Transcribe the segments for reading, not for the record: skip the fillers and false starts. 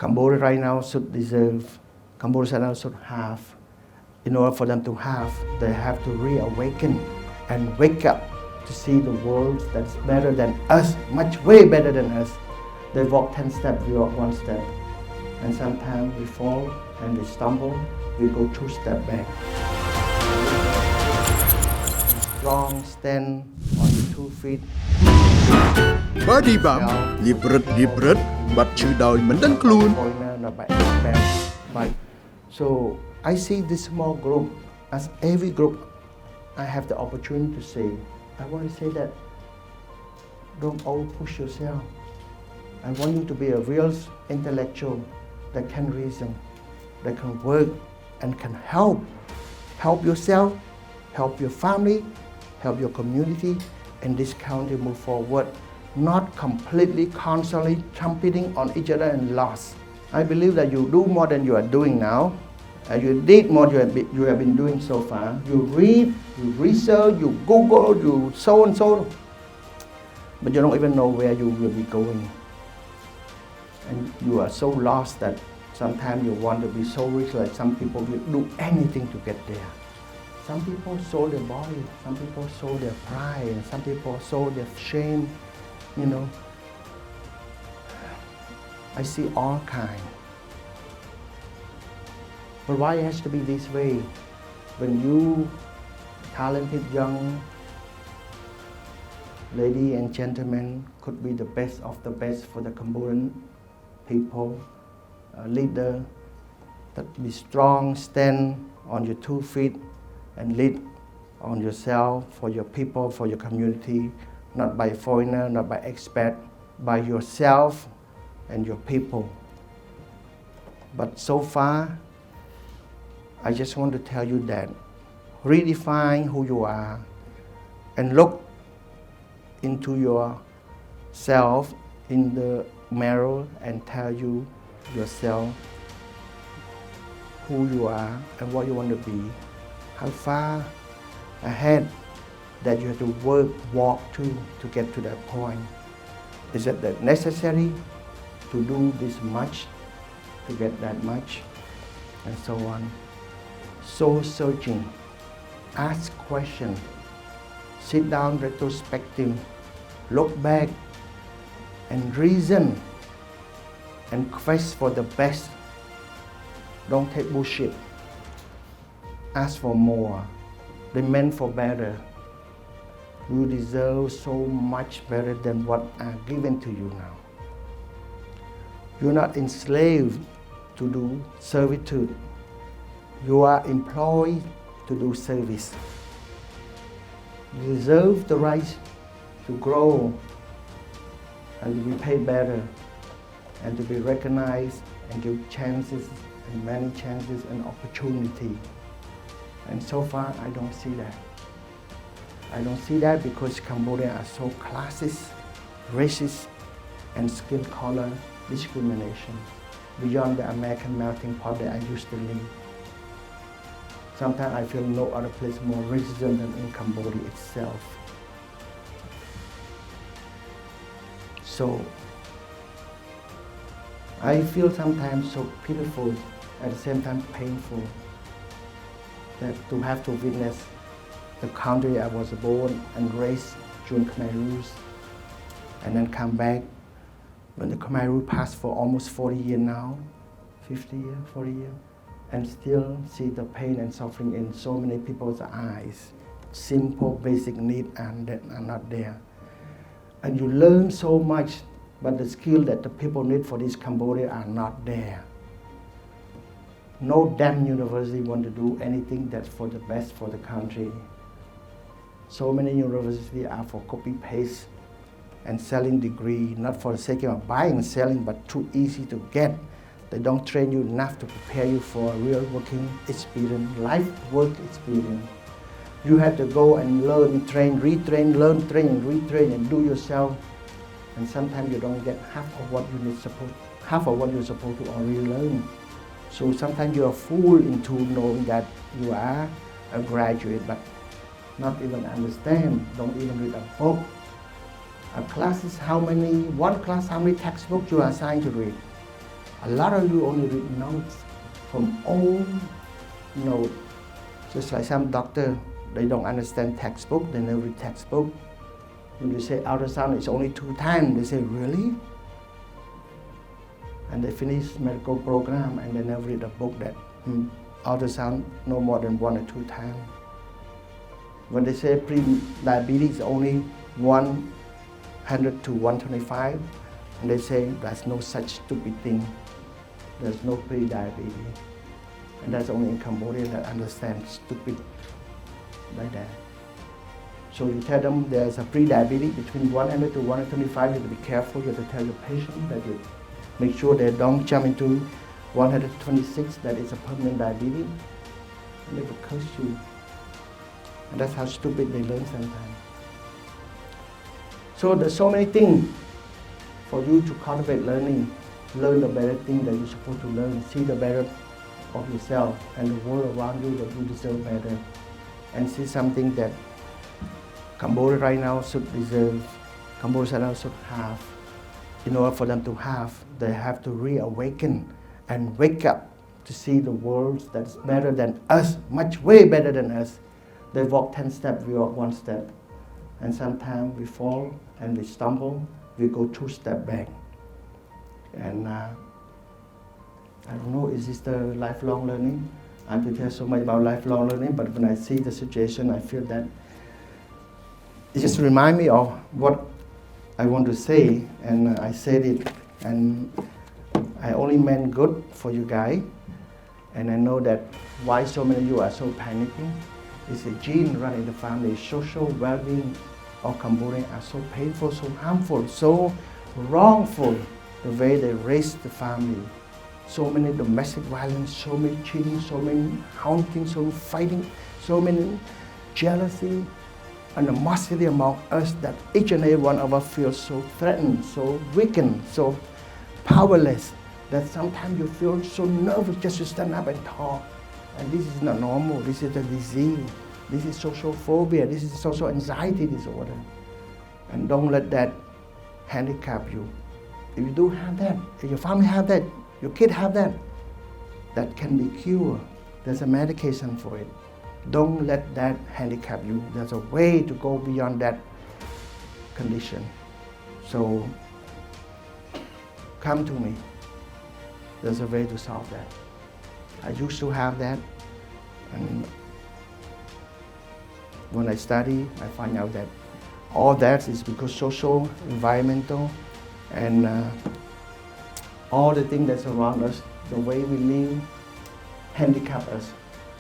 Cambodia right now should deserve, Cambodia right now should have, in order for them to have, they have to reawaken and wake up to see the world that's better than us, much way better than us. They walk 10 steps, we walk 1 step. And sometimes we fall and we stumble, we go 2 steps back. Strong, stand on your 2 feet. Body Bump លៀបរឹតបាត់ឈឺដោយមិនដឹងខ្លួន So I see this small group, as every group I have the opportunity to say, I want to say that don't over-push yourself. I want you to be a real intellectual that can reason, that can work and can help yourself, help your family, help your community, and this country move forward, not completely constantly competing on each other and lost. I believe that you do more than you are doing now, and you did more than you have been doing so far. You read, you research, you Google, you so and so, but you don't even know where you will be going. And you are so lost that sometimes you want to be so rich, like some people will do anything to get there. Some people sold their body, some people sold their pride, and some people sold their shame, you know. I see all kinds. But why it has to be this way? When you, talented young lady and gentlemen, could be the best of the best for the Cambodian people, a leader that be strong, stand on your 2 feet, and lead on yourself, for your people, for your community, not by foreigner, not by expat, by yourself and your people. But so far, I just want to tell you that redefine who you are and look into yourself in the mirror and tell yourself who you are and what you want to be, how far ahead that you have to walk to get to that point. Is it that necessary to do this much to get that much, and so on. Soul searching, ask questions, sit down retrospective, look back and reason and quest for the best. Don't take bullshit. Ask for more. Demand for better. You deserve so much better than what are given to you now. You're not enslaved to do servitude. You are employed to do service. You deserve the right to grow and to be paid better and to be recognized and give chances and many chances and opportunity. And so far, I don't see that. I don't see that because Cambodia are so classist, racist, and skin color discrimination beyond the American melting pot that I used to live. Sometimes I feel no other place more racism than in Cambodia itself. So I feel sometimes so pitiful, at the same time painful, that to have to witness the country I was born and raised during Khmer Rouge, and then come back when the Khmer Rouge passed for almost 40 years now, 50 years, 40 years, and still see the pain and suffering in so many people's eyes. Simple, basic needs are not there. And you learn so much, but the skill that the people need for this Cambodia are not there. No damn university want to do anything that's for the best for the country. So many universities are for copy-paste and selling degree, not for the sake of buying and selling, but too easy to get. They don't train you enough to prepare you for a real working experience, life work experience. You have to go and learn, train, retrain, learn, train, retrain, and do yourself. And sometimes you don't get half of what you're supposed to already learn. So sometimes you're fooled into knowing that you are a graduate, but not even understand, don't even read a book. A class is how many textbooks you are assigned to read. A lot of you only read notes from old notes. Just like some doctor, they don't understand textbook, they never read textbook. When you say ultrasound is only 2 times, they say, really? And they finish medical program and they never read a book that ultrasound no more than 1 or 2 times. When they say pre-diabetes only 100 to 125, and they say there's no such stupid thing. There's no pre-diabetes. And that's only in Cambodia that understand stupid like that. So you tell them there's a pre-diabetes between 100 to 125, you have to be careful. You have to tell your patient that you make sure they don't jump into 126, that is a permanent diabetes. And they will curse you. And that's how stupid they learn sometimes. So there's so many things for you to cultivate learning. Learn the better thing that you're supposed to learn. See the better of yourself and the world around you that you deserve better. And see something that Cambodia right now should deserve, Cambodia right now should have. In order for them to have, they have to reawaken and wake up to see the world that's better than us, much way better than us. They walk 10 steps, we walk 1 step. And sometimes we fall and we stumble, we go 2 steps back. And I don't know, is this the lifelong learning? I prepare so much about lifelong learning, but when I see the situation, I feel that it just reminds me of what I want to say, and I said it, and I only meant good for you guys. And I know that why so many of you are so panicking. It's a gene running in the family. Social well-being of Cambodians are so painful, so harmful, so wrongful, the way they raise the family. So many domestic violence, so many cheating, so many haunting, so many fighting, so many jealousy, animosity among us that each and every one of us feels so threatened, so weakened, so powerless, that sometimes you feel so nervous just to stand up and talk. And this is not normal, this is a disease. This is social phobia, this is social anxiety disorder. And don't let that handicap you. If you do have that, if your family have that, your kid have that, that can be cured. There's a medication for it. Don't let that handicap you. There's a way to go beyond that condition. So come to me. There's a way to solve that. I used to have that, and when I study, I find out that all that is because social, environmental, and all the things that's around us, the way we live, handicap us.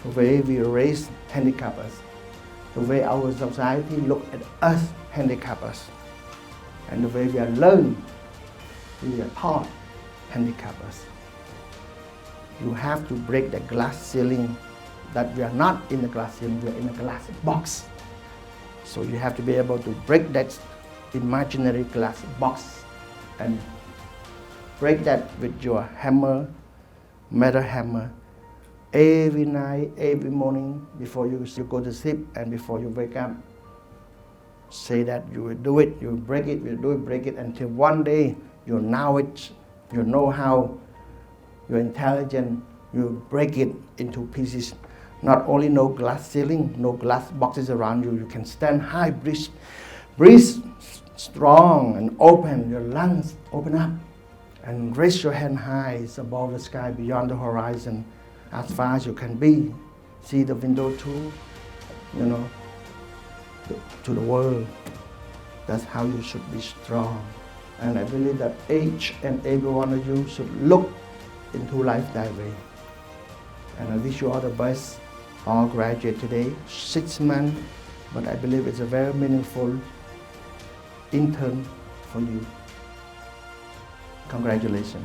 The way we raise handicap us. The way our society look at us handicap us. And the way we are learned, we are taught, handicap us. You have to break the glass ceiling, that we are not in the glass ceiling, we are in a glass box. So you have to be able to break that imaginary glass box and break that with your hammer, metal hammer. Every night, every morning, before you go to sleep and before you wake up, say that you will do it, you will break it, you will do it, break it, until one day your knowledge, your know-how, your intelligence, you break it into pieces. Not only no glass ceiling, no glass boxes around you, you can stand high, breathe strong and open, your lungs open up, and raise your hand high above the sky, beyond the horizon, as far as you can be. See the window too, to the world. That's how you should be strong. And I believe that each and every one of you should look into life that way. And I wish you all the best. All graduate today, 6 months, but I believe it's a very meaningful intern for you. Congratulations.